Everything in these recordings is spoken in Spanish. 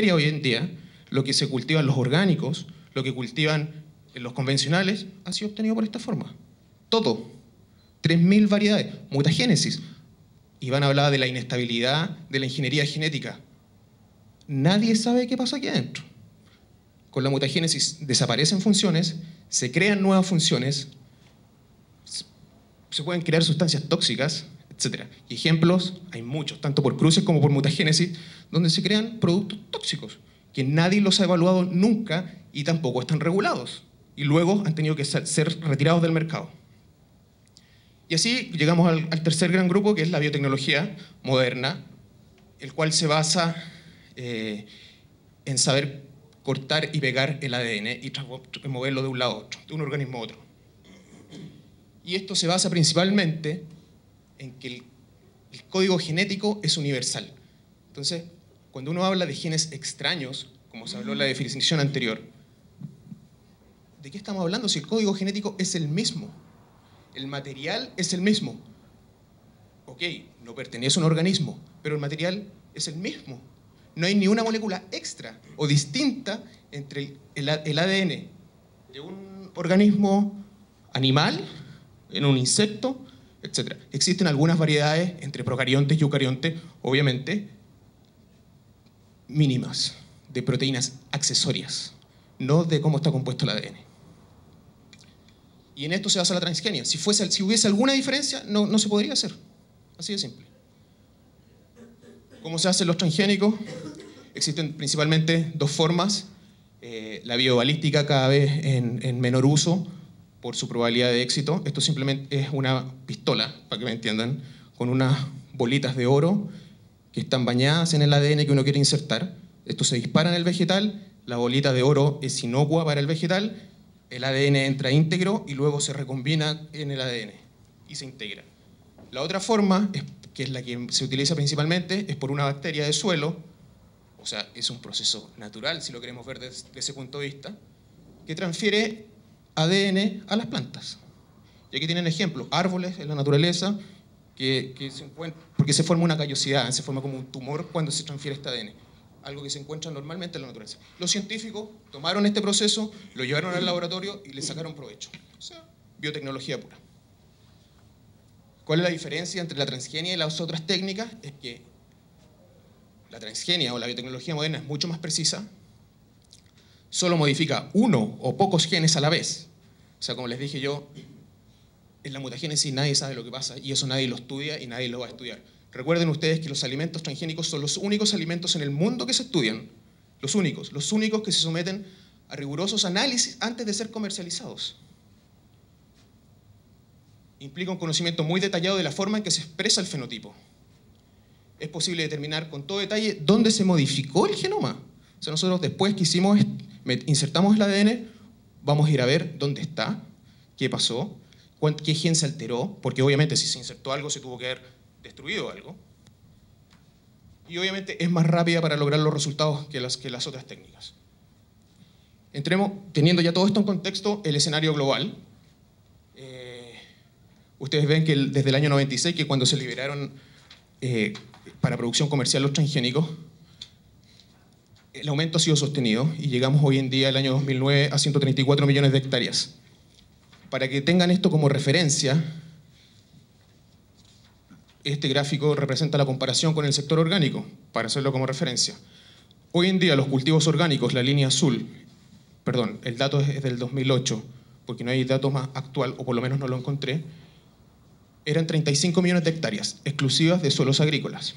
hoy en día, lo que se cultiva en los orgánicos, lo que cultivan en los convencionales, ha sido obtenido por esta forma. Todo. 3.000 variedades. Mutagénesis. Iván hablaba de la inestabilidad de la ingeniería genética. Nadie sabe qué pasa aquí adentro. Con la mutagénesis desaparecen funciones, se crean nuevas funciones, se pueden crear sustancias tóxicas, etc. Y ejemplos hay muchos, tanto por cruces como por mutagénesis, donde se crean productos tóxicos, que nadie los ha evaluado nunca y tampoco están regulados. Y luego han tenido que ser retirados del mercado. Y así llegamos al tercer gran grupo, que es la biotecnología moderna, el cual se basa en saber cortar y pegar el ADN y moverlo de un lado a otro, de un organismo a otro. Y esto se basa principalmente en que el código genético es universal. Entonces, cuando uno habla de genes extraños, como se habló en la definición anterior, ¿de qué estamos hablando si el código genético es el mismo? El material es el mismo. Ok, no pertenece a un organismo, pero el material es el mismo. No hay ni una molécula extra o distinta entre el ADN de un organismo animal, en un insecto, etc. Existen algunas variedades entre procariontes y eucariontes, obviamente, mínimas, de proteínas accesorias, no de cómo está compuesto el ADN. Y en esto se basa la transgenia. Si hubiese alguna diferencia, no se podría hacer. Así de simple. ¿Cómo se hacen los transgénicos? Existen principalmente dos formas. La biobalística cada vez en menor uso por su probabilidad de éxito. Esto simplemente es una pistola, para que me entiendan, con unas bolitas de oro que están bañadas en el ADN que uno quiere insertar. Esto se dispara en el vegetal, la bolita de oro es inocua para el vegetal, el ADN entra íntegro y luego se recombina en el ADN y se integra. La otra forma, que es la que se utiliza principalmente, es por una bacteria de suelo, o sea, es un proceso natural, si lo queremos ver desde ese punto de vista, que transfiere ADN a las plantas. Y aquí tienen ejemplos, árboles en la naturaleza, porque se forma una callosidad, se forma como un tumor cuando se transfiere este ADN, algo que se encuentra normalmente en la naturaleza. Los científicos tomaron este proceso, lo llevaron al laboratorio y le sacaron provecho. O sea, biotecnología pura. ¿Cuál es la diferencia entre la transgenia y las otras técnicas? Es que la transgenia o la biotecnología moderna es mucho más precisa, solo modifica uno o pocos genes a la vez. O sea, como les dije yo, en la mutagénesis nadie sabe lo que pasa y eso nadie lo estudia y nadie lo va a estudiar. Recuerden ustedes que los alimentos transgénicos son los únicos alimentos en el mundo que se estudian, los únicos que se someten a rigurosos análisis antes de ser comercializados. Implica un conocimiento muy detallado de la forma en que se expresa el fenotipo. Es posible determinar con todo detalle dónde se modificó el genoma. O sea, nosotros después que insertamos el ADN, vamos a ir a ver dónde está, qué pasó, qué gen se alteró, porque obviamente si se insertó algo se tuvo que haber destruido algo. Y obviamente es más rápida para lograr los resultados que las otras técnicas. Teniendo ya todo esto en contexto, el escenario global. Ustedes ven que desde el año 96, que cuando se liberaron para producción comercial los transgénicos, el aumento ha sido sostenido y llegamos hoy en día, el año 2009, a 134 millones de hectáreas. Para que tengan esto como referencia, este gráfico representa la comparación con el sector orgánico, para hacerlo como referencia. Hoy en día los cultivos orgánicos, la línea azul, perdón, el dato es del 2008, porque no hay dato más actual, o por lo menos no lo encontré, eran 35 millones de hectáreas exclusivas de suelos agrícolas,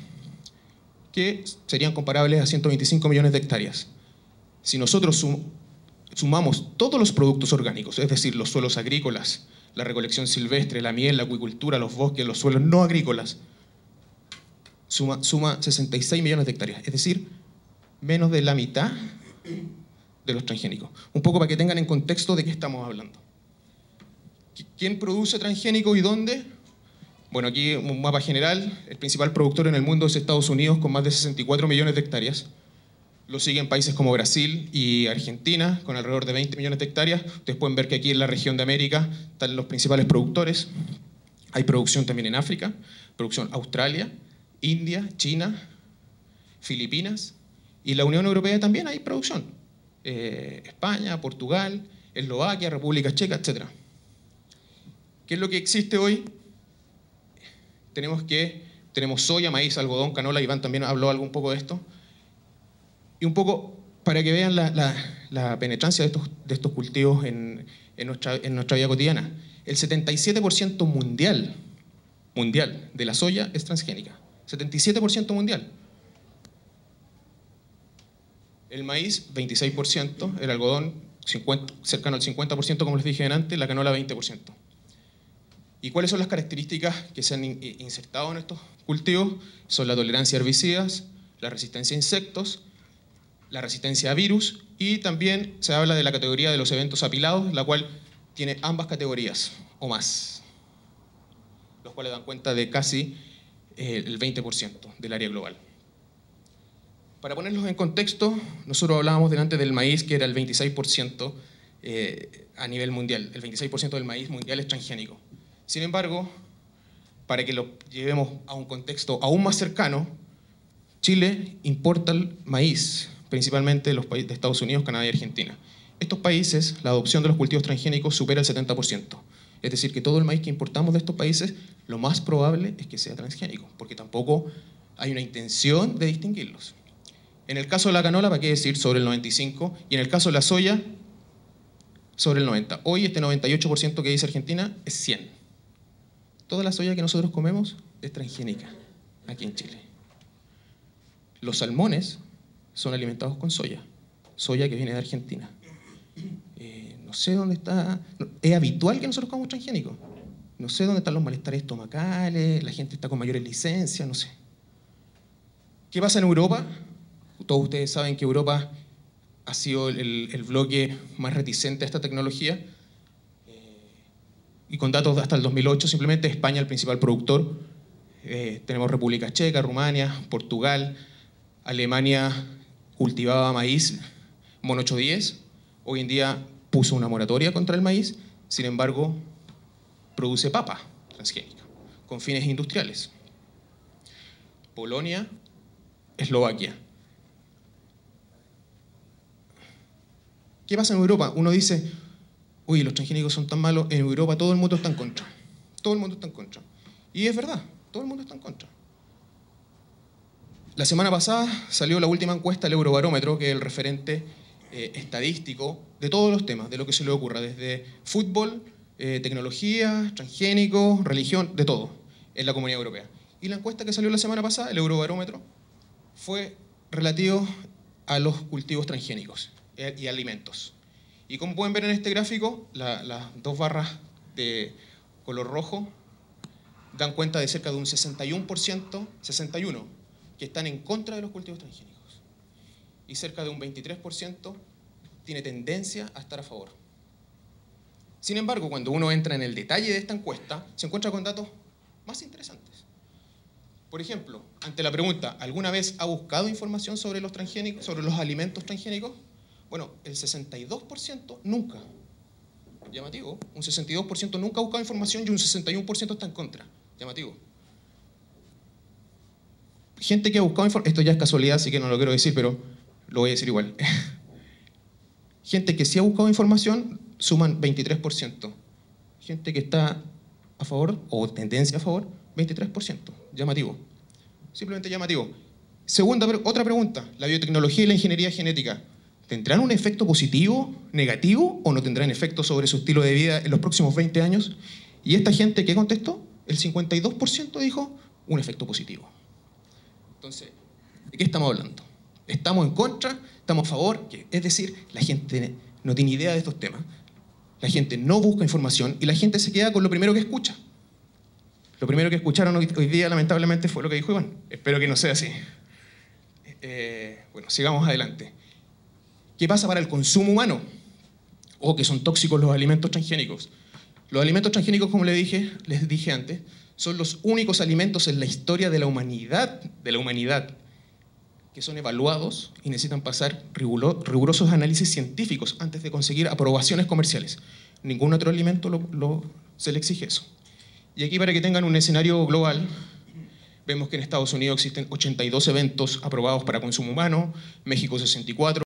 que serían comparables a 125 millones de hectáreas. Si nosotros sumamos todos los productos orgánicos, es decir, los suelos agrícolas, la recolección silvestre, la miel, la acuicultura, los bosques, los suelos no agrícolas, suma 66 millones de hectáreas, es decir, menos de la mitad de los transgénicos. Un poco para que tengan en contexto de qué estamos hablando. ¿Quién produce transgénico y dónde? Bueno, aquí un mapa general. El principal productor en el mundo es Estados Unidos, con más de 64 millones de hectáreas. Lo siguen países como Brasil y Argentina, con alrededor de 20 millones de hectáreas. Ustedes pueden ver que aquí en la región de América están los principales productores. Hay producción también en África, producción Australia, India, China, Filipinas Y la Unión Europea también hay producción. España, Portugal, Eslovaquia, República Checa, etc. ¿Qué es lo que existe hoy? Tenemos soya, maíz, algodón, canola. Iván también habló un poco de esto. Y un poco para que vean la penetrancia de estos cultivos en nuestra vida cotidiana. El 77% mundial de la soya es transgénica. 77% mundial. El maíz, 26%. El algodón, cercano al 50%, como les dije antes. La canola, 20%. ¿Y cuáles son las características que se han insertado en estos cultivos? Son la tolerancia a herbicidas, la resistencia a insectos, la resistencia a virus, y también se habla de la categoría de los eventos apilados, la cual tiene ambas categorías o más, los cuales dan cuenta de casi el 20% del área global. Para ponerlos en contexto, nosotros hablábamos delante del maíz, que era el 26% a nivel mundial. El 26% del maíz mundial es transgénico. Sin embargo, para que lo llevemos a un contexto aún más cercano, Chile importa el maíz, principalmente de los países de Estados Unidos, Canadá y Argentina. Estos países, la adopción de los cultivos transgénicos supera el 70%. Es decir, que todo el maíz que importamos de estos países, lo más probable es que sea transgénico, porque tampoco hay una intención de distinguirlos. En el caso de la canola, ¿para qué decir? Sobre el 95%, y en el caso de la soya, sobre el 90%. Hoy este 98% que dice Argentina es 100%. Toda la soya que nosotros comemos es transgénica aquí en Chile. Los salmones son alimentados con soya que viene de Argentina. No sé dónde está... Es habitual que nosotros comamos transgénicos. No sé dónde están los malestares estomacales, la gente está con mayores licencias, no sé. ¿Qué pasa en Europa? Todos ustedes saben que Europa ha sido el bloque más reticente a esta tecnología. Y con datos hasta el 2008, simplemente España el principal productor. Tenemos República Checa, Rumania, Portugal, Alemania cultivaba maíz Mono 810. Hoy en día puso una moratoria contra el maíz, sin embargo, produce papa transgénica con fines industriales. Polonia, Eslovaquia. ¿Qué pasa en Europa? Uno dice, uy, los transgénicos son tan malos, en Europa todo el mundo está en contra. Todo el mundo está en contra. Y es verdad, todo el mundo está en contra. La semana pasada salió la última encuesta del Eurobarómetro, que es el referente estadístico de todos los temas, de lo que se le ocurra, desde fútbol, tecnología, transgénicos, religión, de todo, en la Comunidad Europea. Y la encuesta que salió la semana pasada, el Eurobarómetro, fue relativo a los cultivos transgénicos y alimentos. Y como pueden ver en este gráfico, las dos barras de color rojo dan cuenta de cerca de un 61%, 61%, que están en contra de los cultivos transgénicos. Y cerca de un 23% tiene tendencia a estar a favor. Sin embargo, cuando uno entra en el detalle de esta encuesta, se encuentra con datos más interesantes. Por ejemplo, ante la pregunta, ¿alguna vez ha buscado información sobre los transgénicos, sobre los alimentos transgénicos? Bueno, el 62% nunca. Llamativo. Un 62% nunca ha buscado información y un 61% está en contra. Llamativo. Gente que ha buscado información, esto ya es casualidad, así que no lo quiero decir, pero lo voy a decir igual. Gente que sí ha buscado información, suman 23%. Gente que está a favor, o tendencia a favor, 23%. Llamativo. Simplemente llamativo. Otra pregunta. ¿La biotecnología y la ingeniería genética tendrán un efecto positivo, negativo, o no tendrán efecto sobre su estilo de vida en los próximos 20 años? Y esta gente, ¿qué contestó? El 52% dijo un efecto positivo. Entonces, ¿de qué estamos hablando? ¿Estamos en contra? ¿Estamos a favor? Es decir, la gente no tiene idea de estos temas, la gente no busca información y la gente se queda con lo primero que escucha. Lo primero que escucharon hoy día, lamentablemente, fue lo que dijo Iván. Espero que no sea así. Bueno, sigamos adelante. ¿Qué pasa para el consumo humano? O que son tóxicos los alimentos transgénicos. Los alimentos transgénicos, como les dije antes, son los únicos alimentos en la historia de la humanidad, que son evaluados y necesitan pasar rigurosos análisis científicos antes de conseguir aprobaciones comerciales. Ningún otro alimento se le exige eso. Y aquí, para que tengan un escenario global, Vemos que en Estados Unidos existen 82 eventos aprobados para consumo humano, México 64,